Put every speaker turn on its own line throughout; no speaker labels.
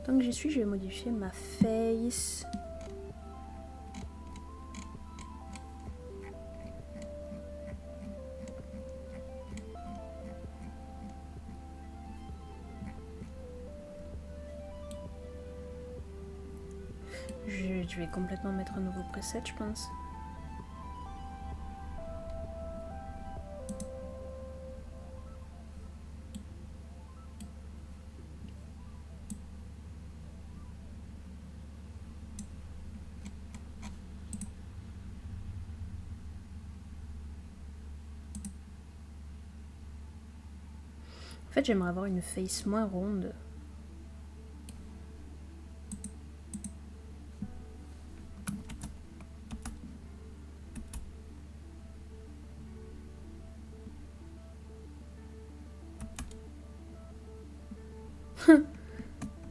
Tant que j'y suis, je vais modifier ma face. Je vais complètement mettre un nouveau preset, je pense. En fait, j'aimerais avoir une face moins ronde.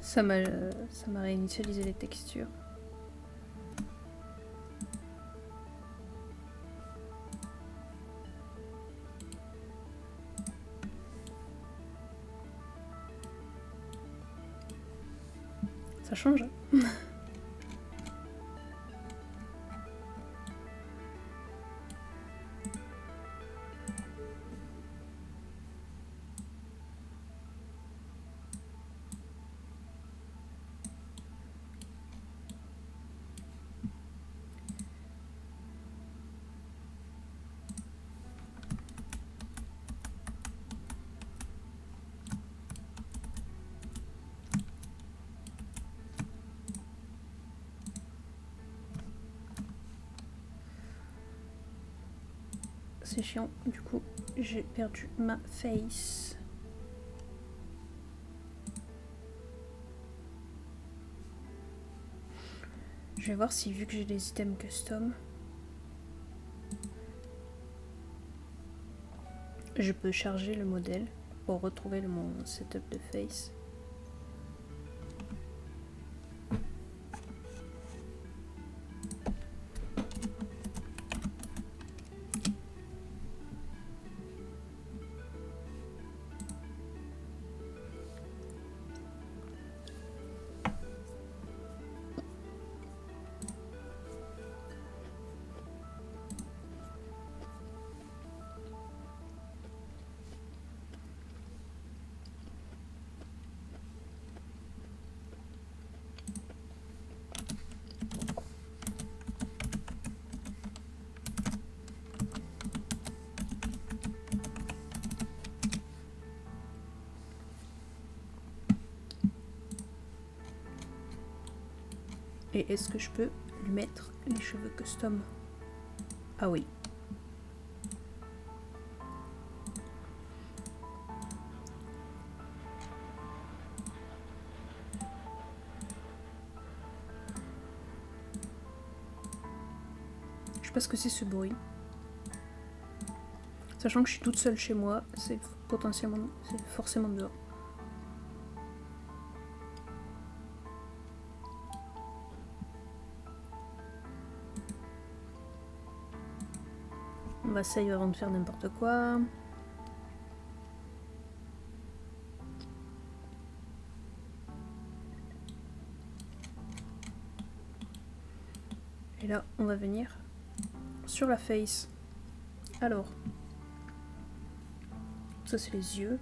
Ça m'a réinitialisé les textures. Ça change. C'est chiant, du coup j'ai perdu ma face. Je vais voir si, vu que j'ai des items custom, je peux charger le modèle pour retrouver mon setup de face. Et est-ce que je peux lui mettre les cheveux custom? Ah oui. Je sais pas ce que c'est ce bruit. Sachant que je suis toute seule chez moi, c'est forcément dehors. On va save avant de faire n'importe quoi. Et là, on va venir sur la face. Alors, ça c'est les yeux.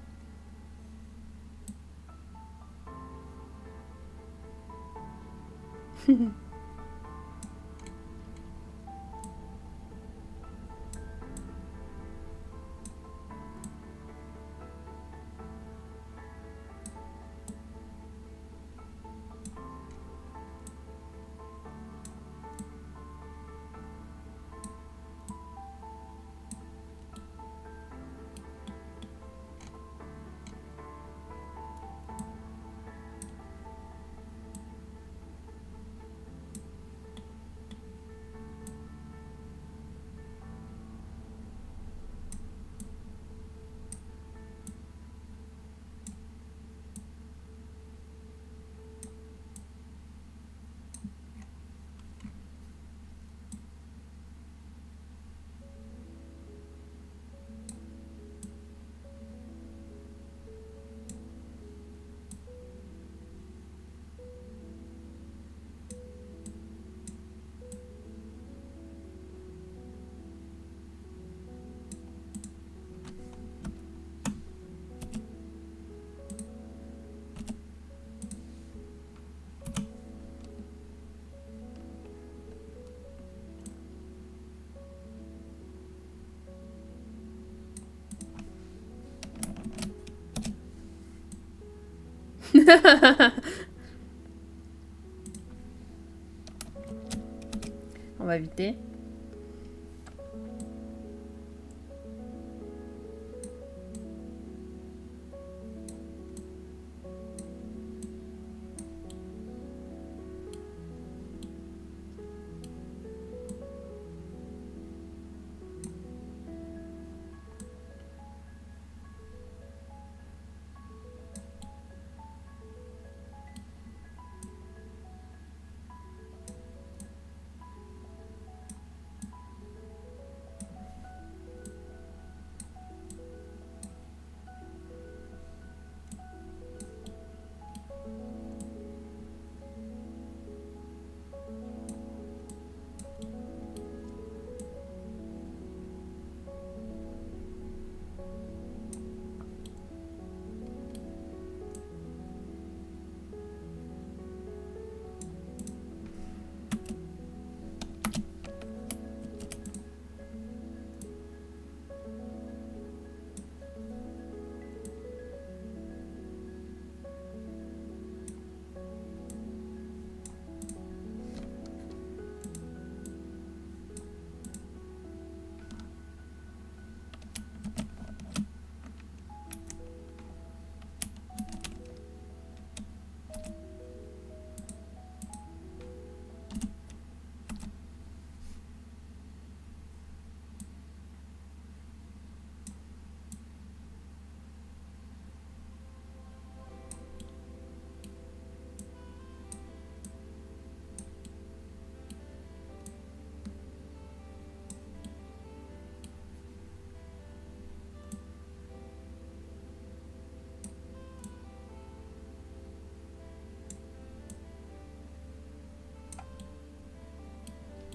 On va éviter.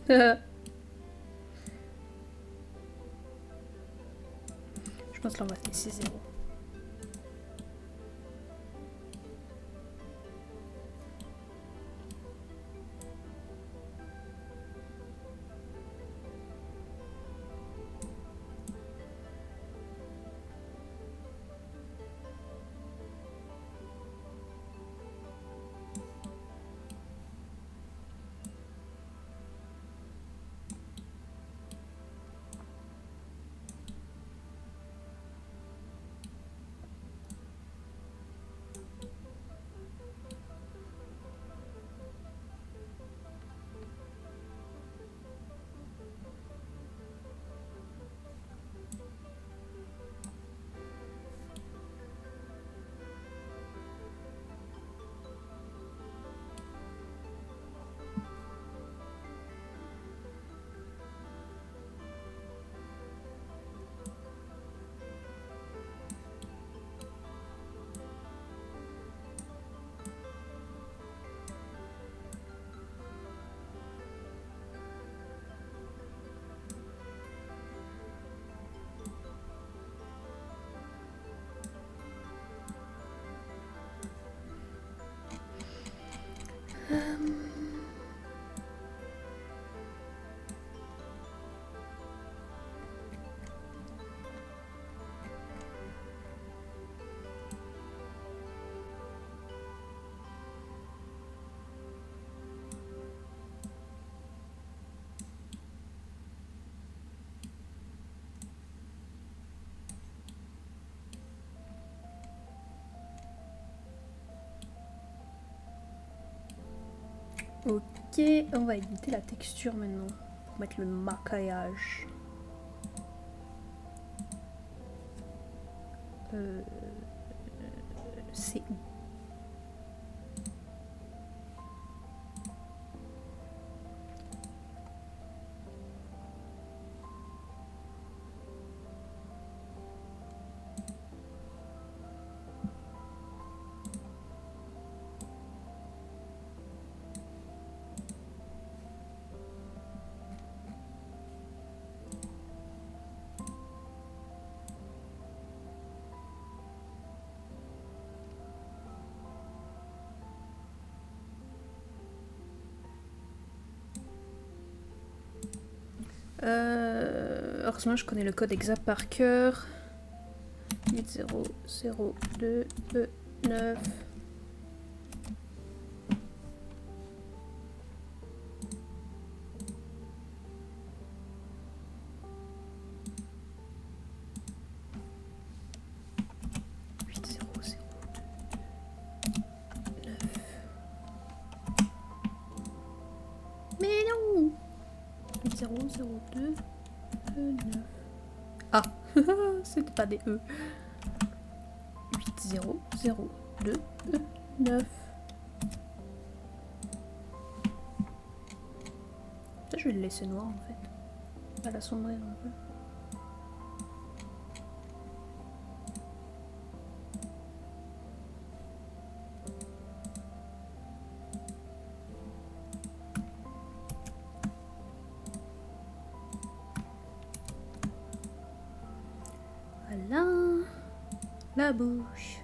Je pense que là on va laisser 0. Ok, on va éditer la texture maintenant pour mettre le maquillage. C'est où? Heureusement, je connais le code exact par cœur. 8002 9 0, 0, 2, 9. Ah, c'était pas des E. 8, 0, 0, 2, 9. Ça, je vais le laisser noir en fait. Pas l'assombrir un peu. Voilà. La bouche.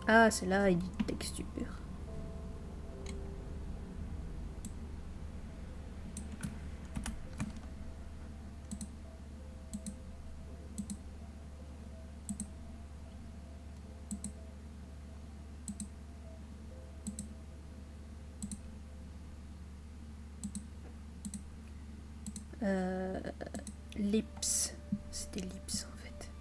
Ah, c'est là, il dit texture. Lips. C'était lips en fait.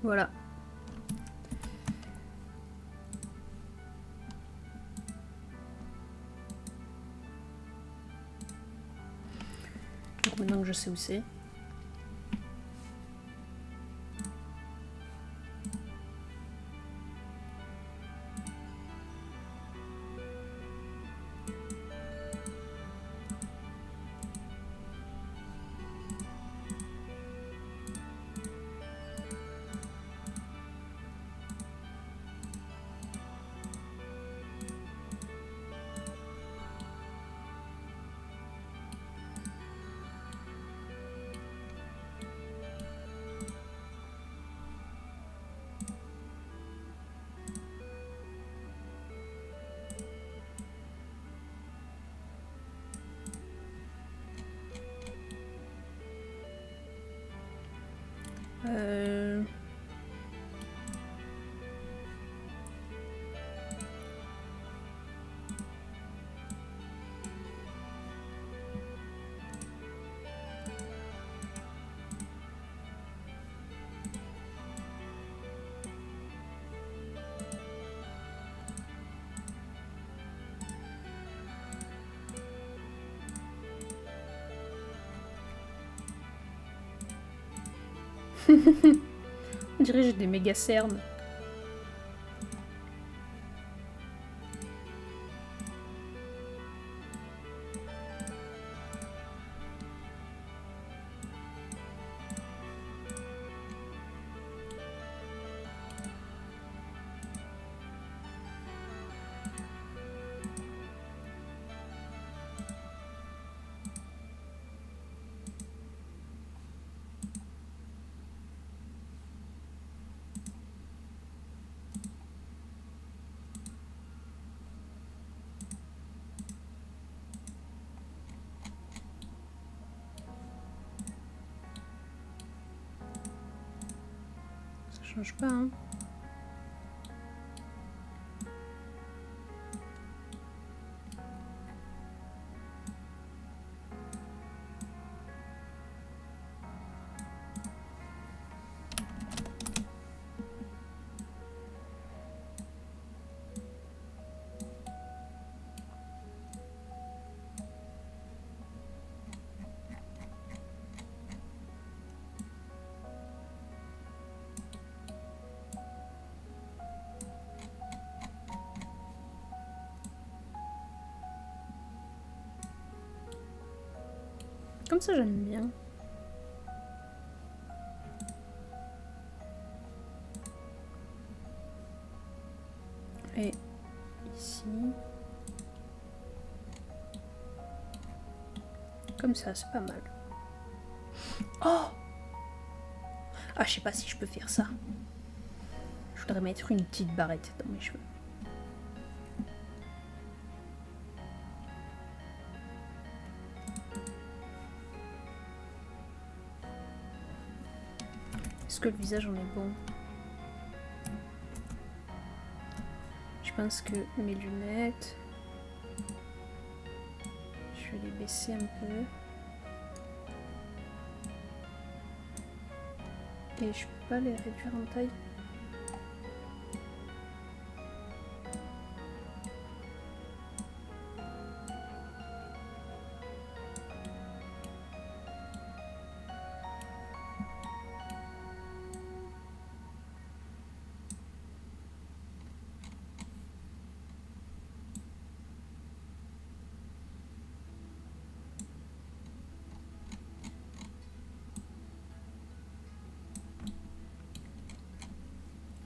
Voilà. Donc maintenant que je sais où c'est. On dirait que j'ai des méga cernes. Ça change pas, hein. Comme ça, j'aime bien. Et ici. Comme ça, c'est pas mal. Oh! Ah, je sais pas si je peux faire ça. Je voudrais mettre une petite barrette dans mes cheveux. Est-ce que le visage en est bon? Je pense que mes lunettes... Je vais vais les baisser un peu. Et je peux pas les réduire en taille.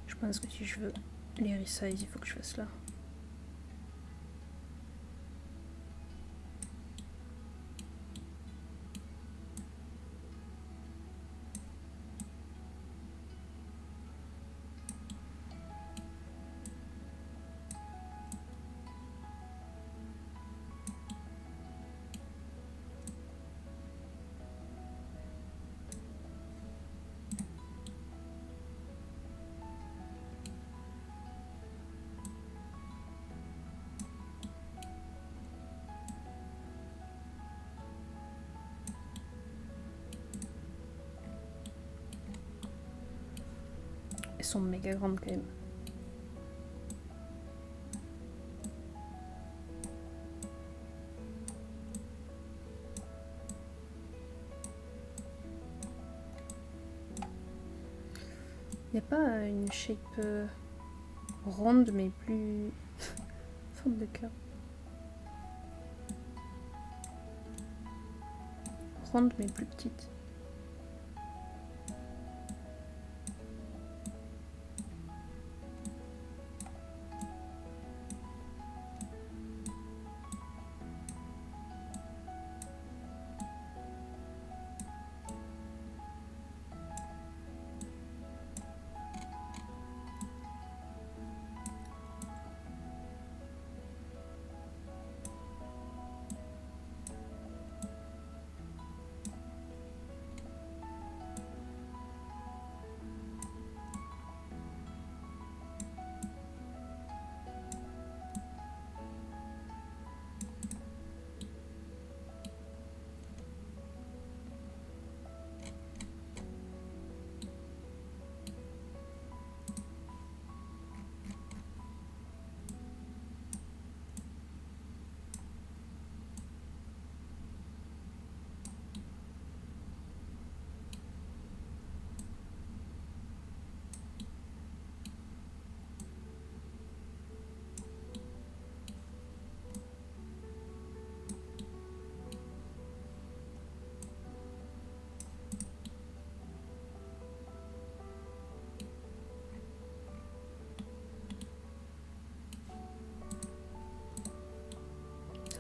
Je pense que si je veux les resize, il faut que je fasse là. Elles sont méga grandes quand même. Il n'y a pas une shape ronde mais plus... forme de cœur. Ronde mais plus petite.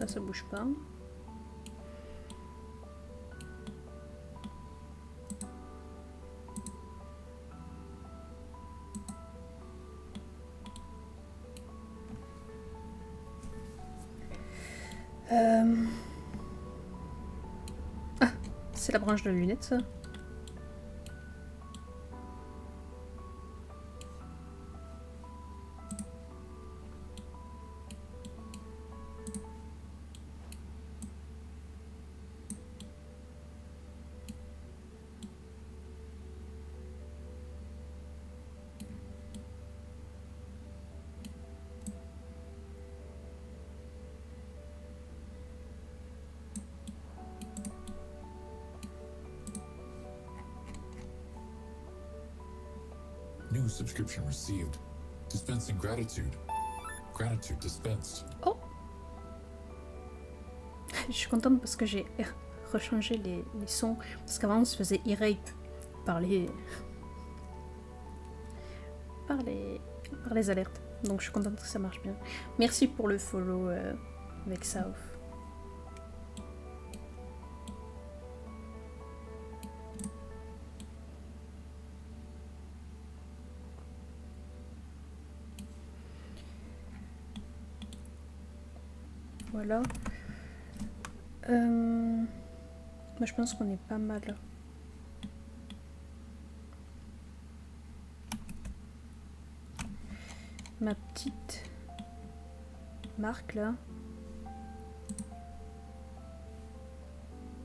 Ça bouge pas. Ah, c'est la branche de la lunette, ça.
New subscription received. Dispensing gratitude. Gratitude dispensed.
Oh! Je suis contente parce que j'ai rechangé les sons. Parce qu'avant on se faisait e-rape par les alertes. Donc je suis contente que ça marche bien. Merci pour le follow avec South. Voilà. Moi je pense qu'on est pas mal. Ma petite marque là.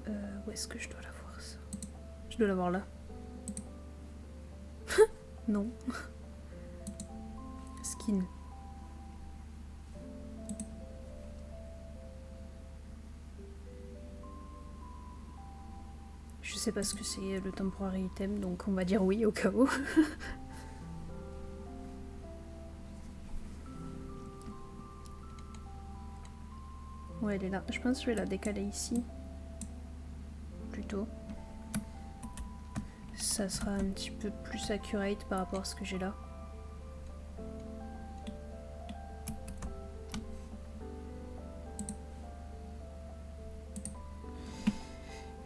Où est-ce que je dois l'avoir ça? Je dois l'avoir là. Non. Skin. Je sais pas ce que c'est le temporary item, donc on va dire oui au cas où. Ouais, elle est là. Je pense que je vais la décaler ici. Plutôt. Ça sera un petit peu plus accurate par rapport à ce que j'ai là.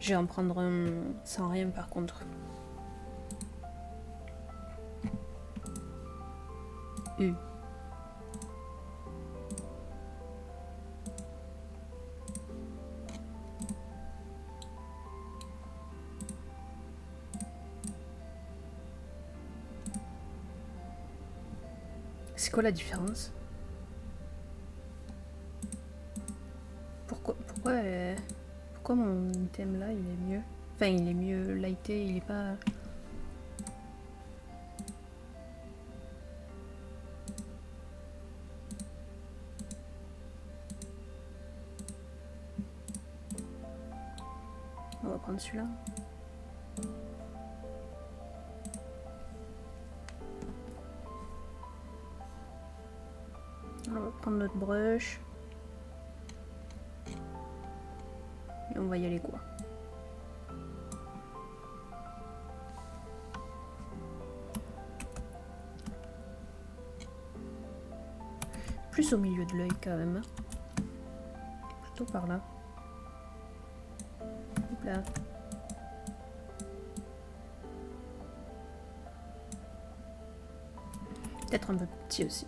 Je vais en prendre un sans rien par contre. C'est quoi la différence? Pourquoi mon item là il est mieux? Enfin il est mieux lighté, il est pas... On va prendre celui-là. On va prendre notre brush. Et on va y aller quoi. Plus au milieu de l'œil quand même. Plutôt par là. Hop là. Peut-être un peu petit aussi.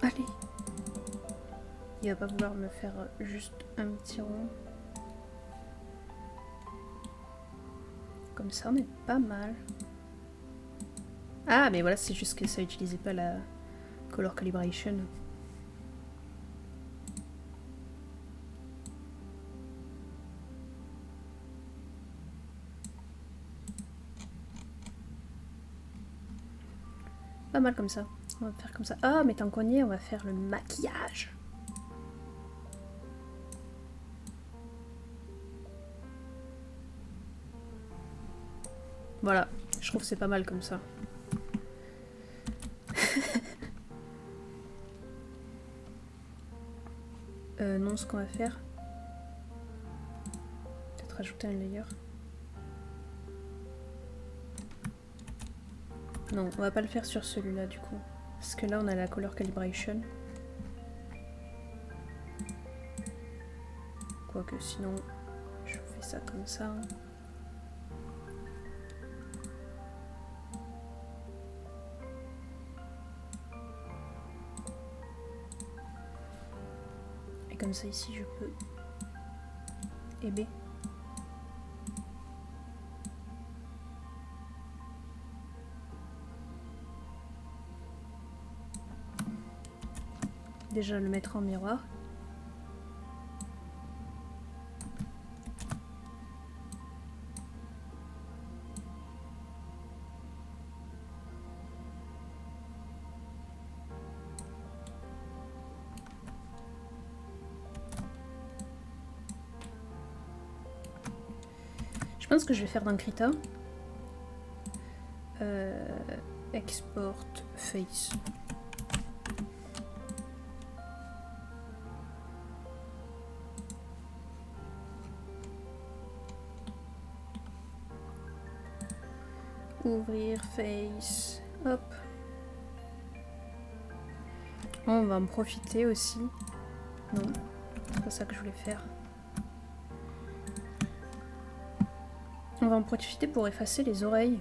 Allez. Il va pas vouloir me faire juste un petit rond. Comme ça, on est pas mal. Ah, mais voilà, c'est juste que ça utilisait pas la color calibration. Pas mal comme ça. On va faire comme ça. Ah, mais tant qu'on y est, on va faire le maquillage. Voilà, je trouve que c'est pas mal comme ça. Non, ce qu'on va faire... Peut-être rajouter un layer. Non, on va pas le faire sur celui-là du coup. Parce que là, on a la color calibration. Quoique sinon, je fais ça comme ça. Et comme ça ici, je peux... Et B. Déjà le mettre en miroir. Je pense que je vais faire dans Krita. Export face. Ouvrir face. Hop. On va en profiter aussi. Non, c'est pas ça que je voulais faire. On va en profiter pour effacer les oreilles.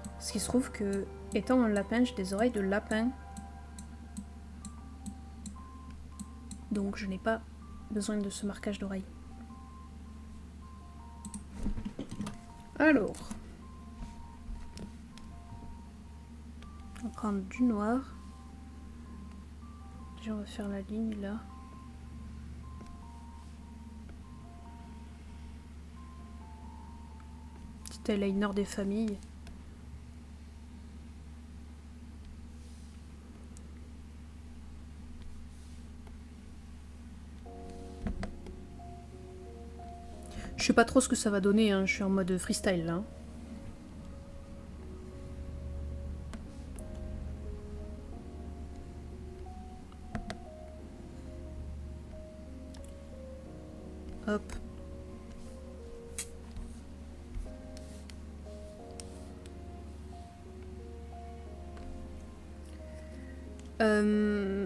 Parce qu'il se trouve que, étant un lapin, j'ai des oreilles de lapin. Donc je n'ai pas besoin de ce marquage d'oreilles. Alors. prendre du noir. Déjà on va faire la ligne là. Petit eyeliner des familles. Je sais pas trop ce que ça va donner, hein. Je suis en mode freestyle là. Hop.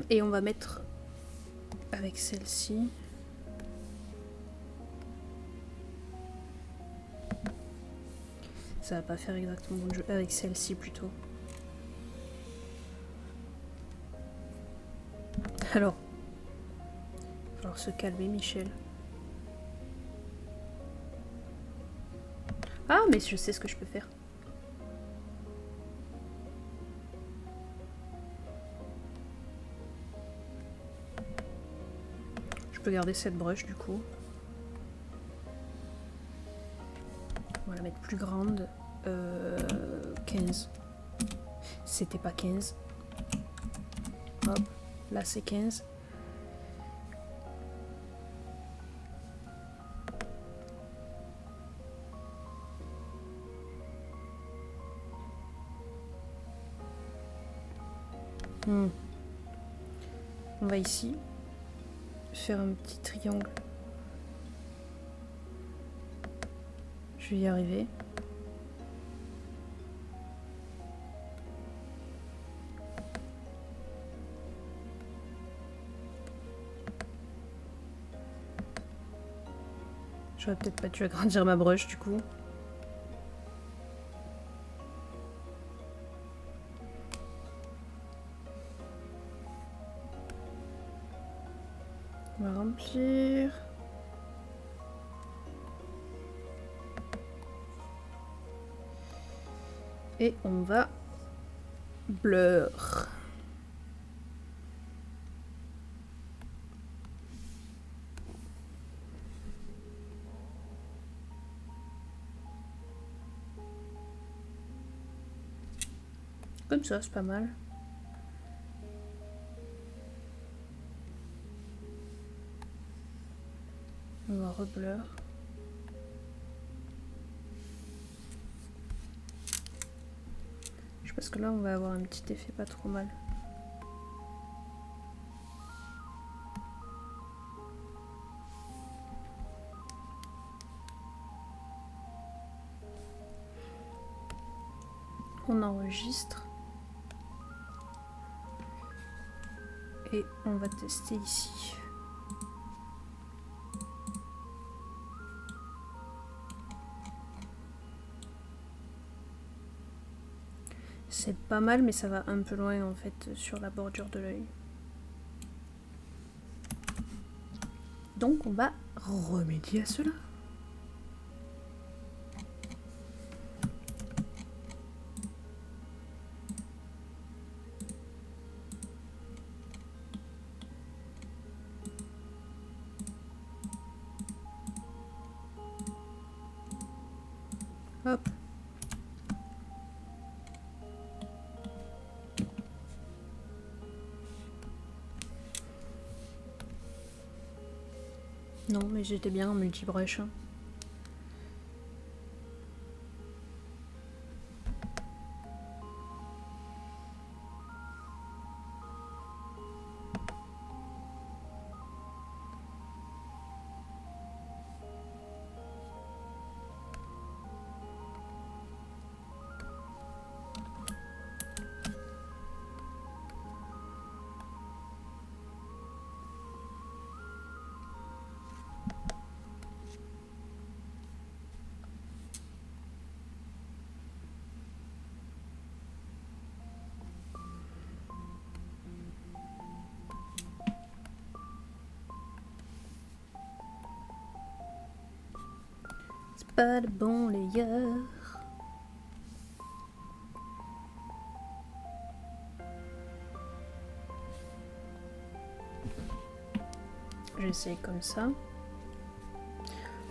Et on va mettre avec celle-ci. Ça va pas faire exactement le jeu. Avec celle-ci plutôt. Alors. Il va falloir se calmer, Michel. Ah, mais je sais ce que je peux faire. Je peux garder cette brush du coup. On va la mettre plus grande. 15. C'était pas 15. Hop, là c'est 15. On va ici faire un petit triangle. Je vais y arriver. J'aurais peut-être pas dû agrandir ma brush du coup. On va remplir. Et on va blur. Comme ça, c'est pas mal. On va reblur. Je pense que là, on va avoir un petit effet pas trop mal. On enregistre. Et on va tester ici. C'est pas mal, mais ça va un peu loin en fait sur la bordure de l'œil. Donc on va remédier à cela. Hop. Non, mais j'étais bien en multibrush. Hein. C'est pas le bon layer. essayer comme ça.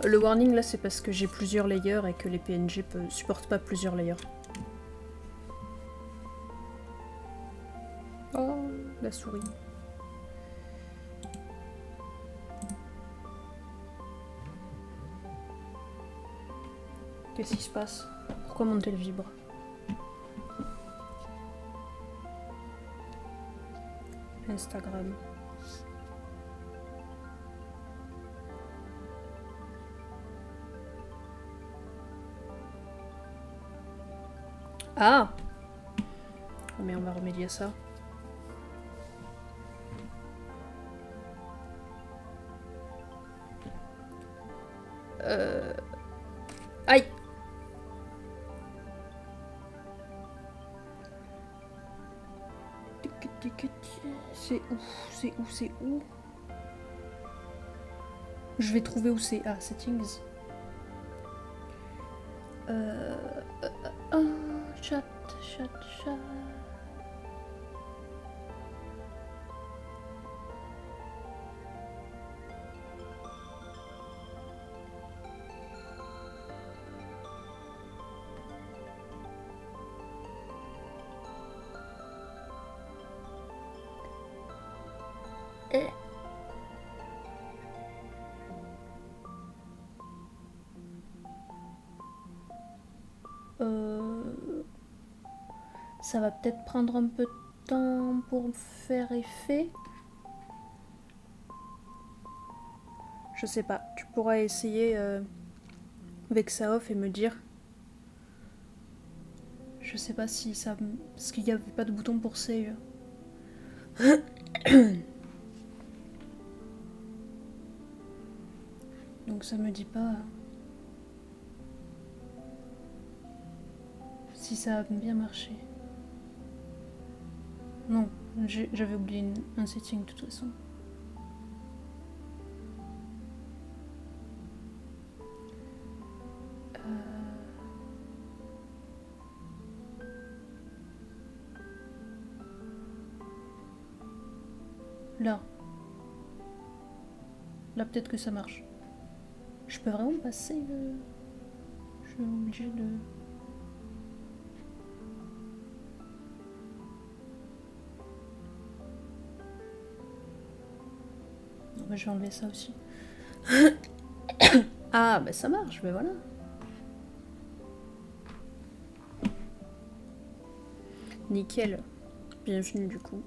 Le warning là c'est parce que j'ai plusieurs layers et que les PNG supportent pas plusieurs layers. Oh, la souris. Qu'est-ce qui se passe? Pourquoi mon tel vibre? Instagram. Ah! Oh, mais on va remédier à ça. Aïe! C'est où? C'est où? C'est où? Je vais trouver où c'est. Ah, settings. Chat. Ça va peut-être prendre un peu de temps pour faire effet. Je sais pas, tu pourras essayer avec ça off et me dire. Je sais pas si ça... Parce qu'il n'y avait pas de bouton pour save. Donc ça me dit pas... si ça a bien marché. Non, j'avais oublié un setting de toute façon. Là. Là peut-être que ça marche. Je peux vraiment passer Je suis obligée de... Bah, je vais enlever ça aussi. Ah, bah ça marche, mais voilà. Nickel. Bienvenue du coup.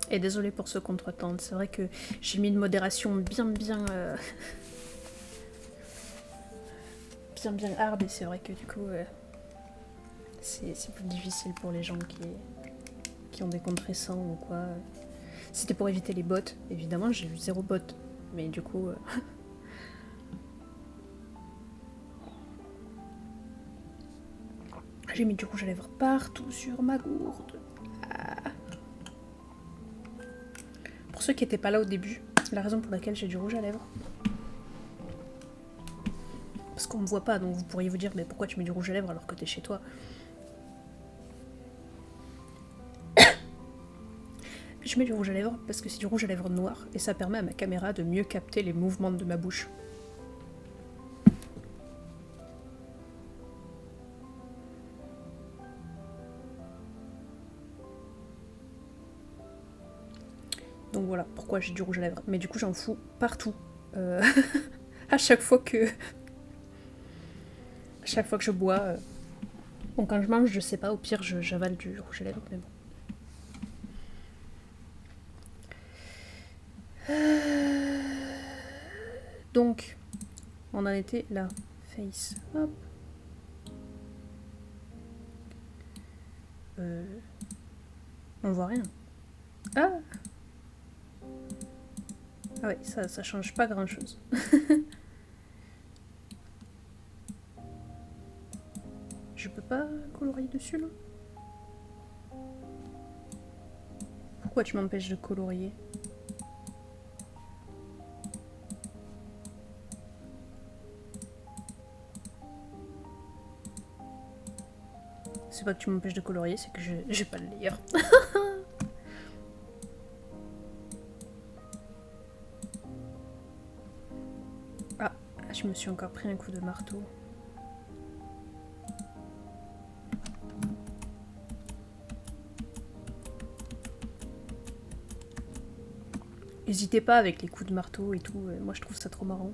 Et désolé pour ce contretemps. C'est vrai que j'ai mis une modération bien hard et c'est vrai que du coup c'est plus difficile pour les gens qui ont des comptes récents ou quoi. C'était pour éviter les bots. Évidemment, j'ai eu 0 bot. Mais du coup... J'ai mis du rouge à lèvres partout sur ma gourde. Ah. Pour ceux qui n'étaient pas là au début, la raison pour laquelle j'ai du rouge à lèvres. Parce qu'on me voit pas, donc vous pourriez vous dire mais pourquoi tu mets du rouge à lèvres alors que t'es chez toi? Je mets du rouge à lèvres parce que c'est du rouge à lèvres noir et ça permet à ma caméra de mieux capter les mouvements de ma bouche. Donc voilà pourquoi j'ai du rouge à lèvres. Mais du coup j'en fous partout. À chaque fois que je bois. Bon quand je mange je sais pas, au pire j'avale du rouge à lèvres mais bon. Donc, on en était là. Face, hop. On voit rien. Ah! Ah ouais, ça change pas grand chose. Je peux pas colorier dessus là? Pourquoi tu m'empêches de colorier? C'est pas que tu m'empêches de colorier, c'est que j'ai pas le layer. je me suis encore pris un coup de marteau. N'hésitez pas avec les coups de marteau et tout, moi je trouve ça trop marrant.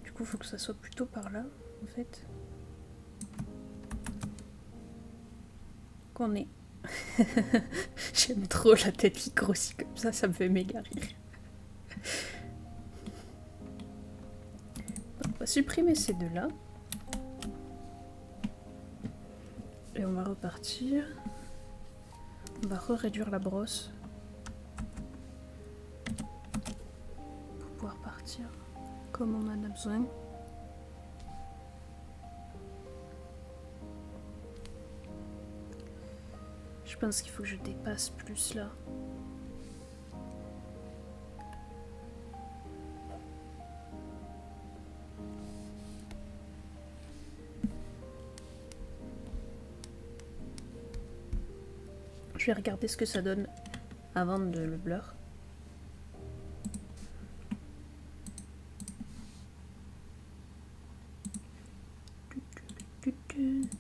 Du coup, faut que ça soit plutôt par là, en fait. Qu'on est. J'aime trop la tête qui grossit comme ça me fait méga rire. On va supprimer ces deux-là. Et on va repartir. On va réduire la brosse. Pour pouvoir partir comme on en a besoin. Je pense qu'il faut que je dépasse plus là. Je vais regarder ce que ça donne avant de le blur.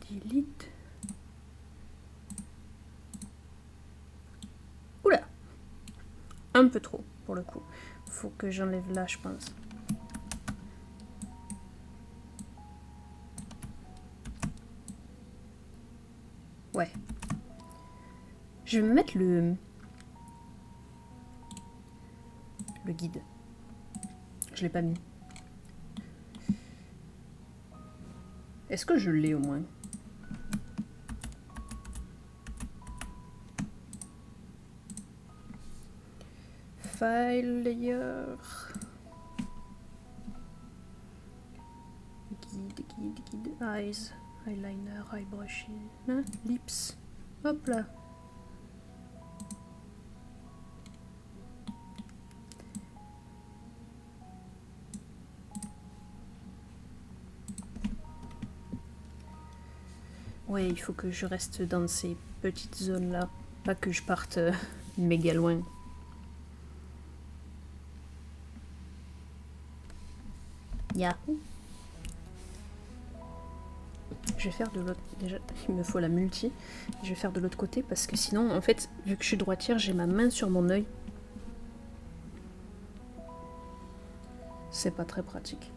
Delete. Oula! Un peu trop pour le coup. Faut que j'enlève là, je pense. Ouais. Je vais me mettre le guide. Je l'ai pas mis. Est-ce que je l'ai au moins? File layer. Guide, eyes, eyeliner, eye brushing, hein? Lips. Hop là. Ouais, il faut que je reste dans ces petites zones là, pas que je parte méga loin. Yahoo! Je vais faire de l'autre. Déjà, il me faut la multi. Je vais faire de l'autre côté parce que sinon, en fait, vu que je suis droitière, j'ai ma main sur mon œil. C'est pas très pratique.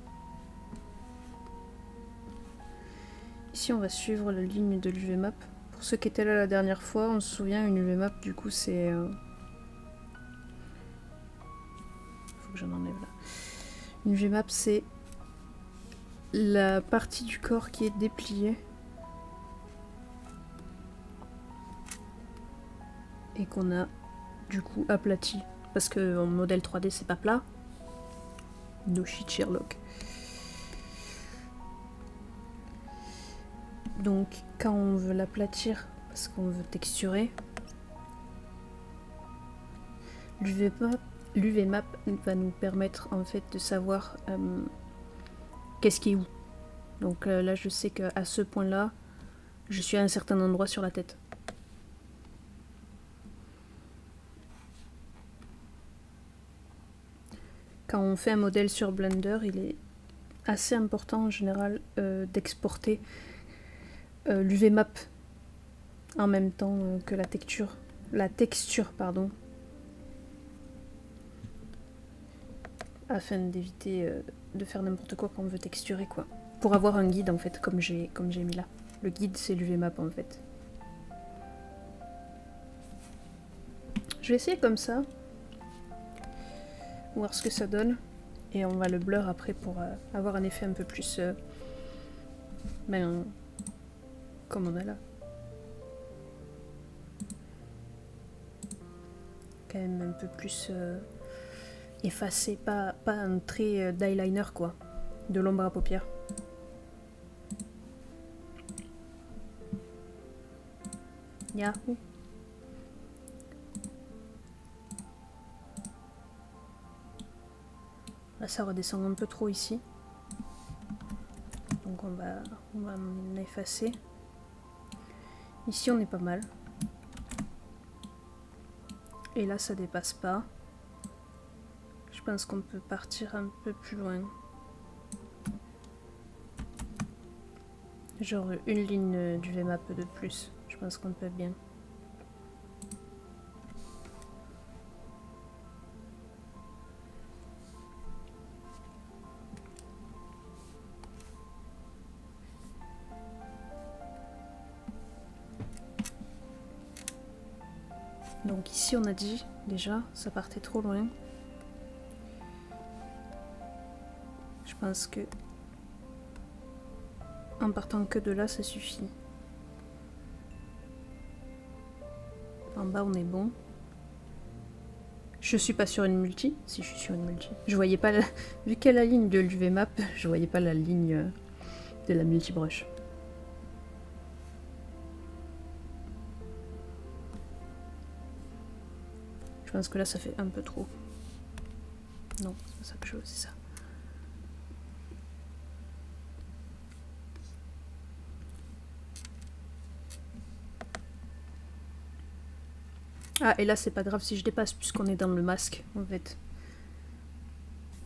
Ici, on va suivre la ligne de l'UVMap. Pour ceux qui étaient là la dernière fois, on se souvient, une UVMap, du coup, c'est... Faut que j'en enlève là. Une UVMap, c'est la partie du corps qui est dépliée. Et qu'on a, du coup, aplati. Parce que en modèle 3D, c'est pas plat. No shit, Sherlock. Donc, quand on veut l'aplatir, parce qu'on veut texturer, l'UVMap va nous permettre en fait de savoir qu'est-ce qui est où. Donc là, je sais qu'à ce point-là, je suis à un certain endroit sur la tête. Quand on fait un modèle sur Blender, il est assez important en général d'exporter l'UVMap en même temps que la texture. Pardon. Afin d'éviter de faire n'importe quoi quand on veut texturer quoi. Pour avoir un guide en fait comme j'ai mis là. Le guide c'est l'UVMap en fait. Je vais essayer comme ça. Voir ce que ça donne. Et on va le blur après pour avoir un effet un peu plus... comme on a là. Quand même un peu plus effacé, pas un trait d'eyeliner quoi, de l'ombre à paupières. Yahoo! Là ça redescend un peu trop ici. Donc on va en effacer. Ici on est pas mal. Et là, ça dépasse pas. Je pense qu'on peut partir un peu plus loin. Genre une ligne du VMAP de plus. Je pense qu'on peut bien. Donc ici on a dit déjà, ça partait trop loin. Je pense que en partant que de là, ça suffit. En bas on est bon. Je suis pas sur une multi. Si je suis sur une multi. Je voyais pas la... Vu qu'elle a la ligne de l'UVMAP, je voyais pas la ligne de la multibrush. Je pense que là ça fait un peu trop. Non, c'est pas ça que je veux, c'est ça. Ah, et là c'est pas grave si je dépasse puisqu'on est dans le masque en fait.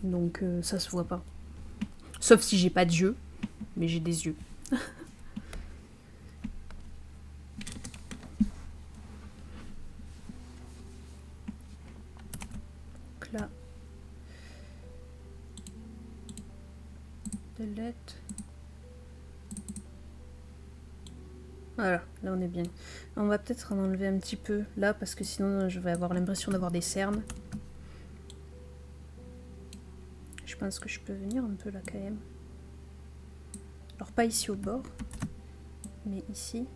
Donc ça se voit pas. Sauf si j'ai pas d'yeux, mais j'ai des yeux. Donc là. Delete. Voilà, là on est bien. On va peut-être en enlever un petit peu là parce que sinon je vais avoir l'impression d'avoir des cernes. Je pense que je peux venir un peu là quand même. Alors pas ici au bord, mais ici.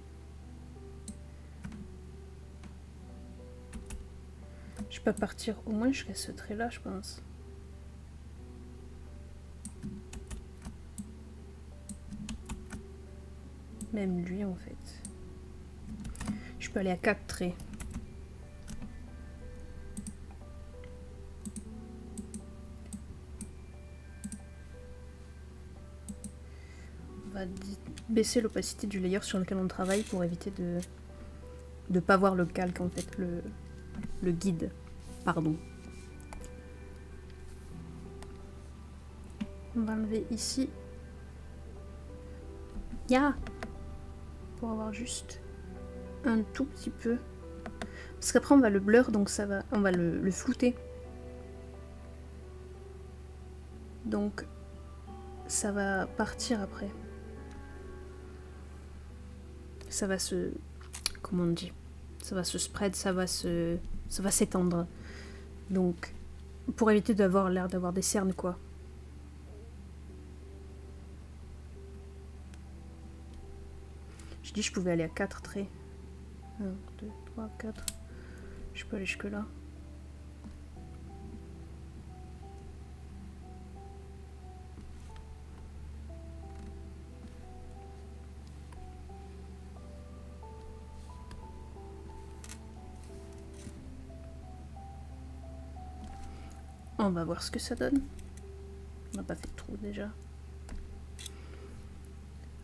Je peux partir au moins jusqu'à ce trait là, je pense. Même lui en fait. Je peux aller à 4 traits. On va baisser l'opacité du layer sur lequel on travaille pour éviter de ne pas voir le calque en fait, le guide. Pardon. On va enlever ici. Ya! Pour avoir juste un tout petit peu. Parce qu'après on va le blur, donc ça va, on va le flouter. Donc ça va partir après. Ça va se... Comment on dit? Ça va se spread, ça va s'étendre. Donc pour éviter d'avoir l'air d'avoir des cernes quoi. Je dis je pouvais aller à 4 traits. 1, 2, 3, 4. Je peux aller jusque là. On va voir ce que ça donne. On n'a pas fait de trou déjà.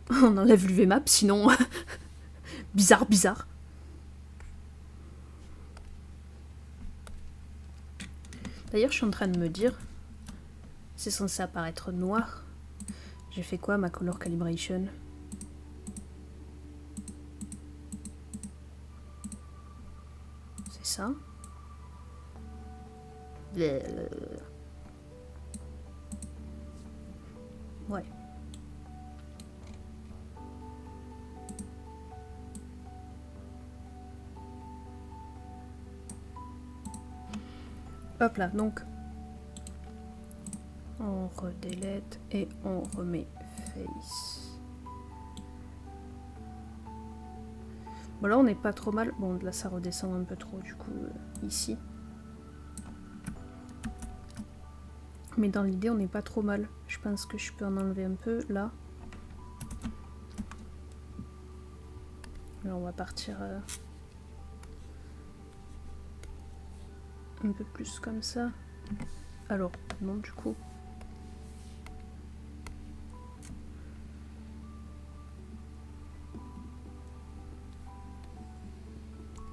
On enlève l'UVMAP sinon... bizarre, bizarre. D'ailleurs, je suis en train de me dire... C'est censé apparaître noir. J'ai fait quoi ma color calibration? C'est ça? Ouais. Hop là, donc on redélete et on remet face. Bon là on n'est pas trop mal. Bon là ça redescend un peu trop du coup ici. Mais dans l'idée on n'est pas trop mal. Je pense que je peux en enlever un peu là. Là on va partir un peu plus comme ça. Alors non du coup.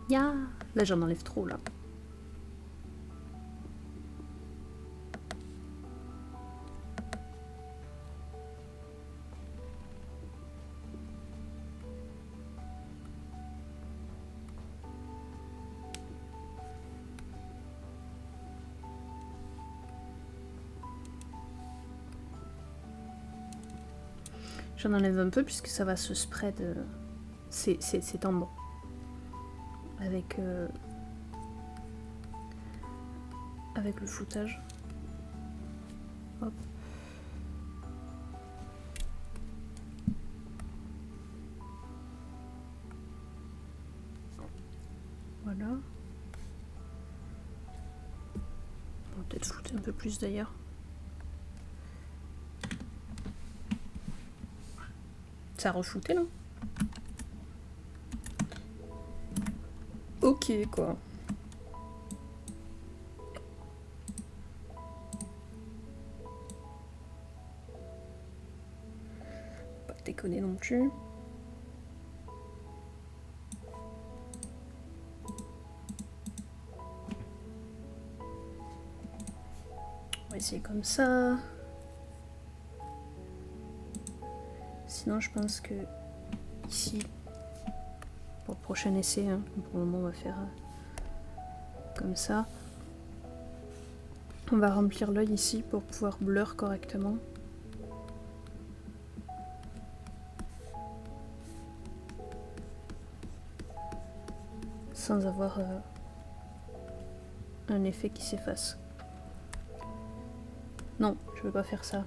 Ya, là j'en enlève trop là. J'en enlève un peu puisque ça va se spread, s'étendre avec, avec le floutage. Hop. Voilà. On va peut-être flouter un peu plus d'ailleurs. Ça a reflouté là? Ok quoi. Pas déconner non plus. On va essayer comme ça. Sinon je pense que ici, pour le prochain essai, hein, pour le moment on va faire comme ça. On va remplir l'œil ici pour pouvoir blur correctement. Sans avoir un effet qui s'efface. Non, je veux pas faire ça.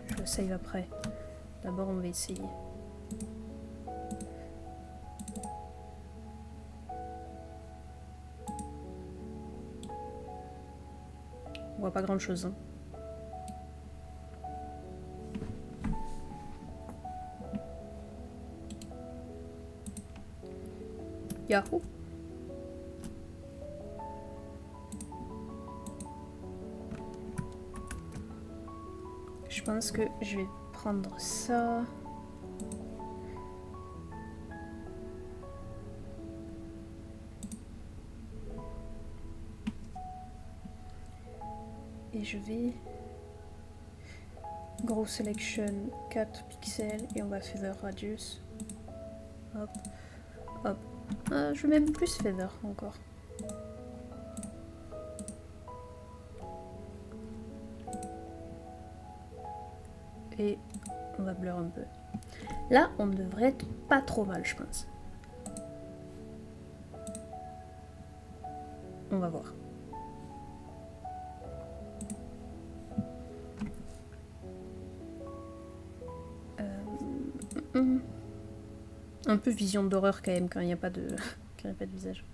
Je le save après. D'abord on va essayer. On voit pas grand chose. Hein. Yahoo! Je pense que je vais prendre ça. Et je vais Grow Selection 4 pixels et on va Feather Radius. Hop, hop. Je vais même plus Feather encore. Et on va blur un peu. Là, on devrait être pas trop mal, je pense. On va voir. Un peu vision d'horreur quand même quand il n'y a pas de quand il n'y a pas de visage.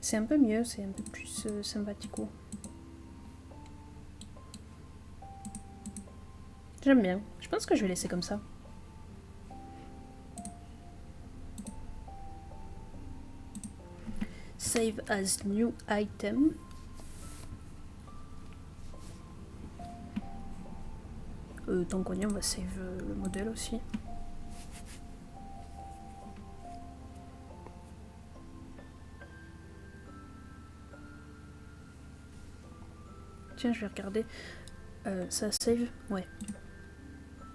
C'est un peu mieux, c'est un peu plus sympathico. J'aime bien. Je pense que je vais laisser comme ça. Save as new item. Tant qu'on y est, on va save le modèle aussi. Tiens, je vais regarder. Ça save? Ouais.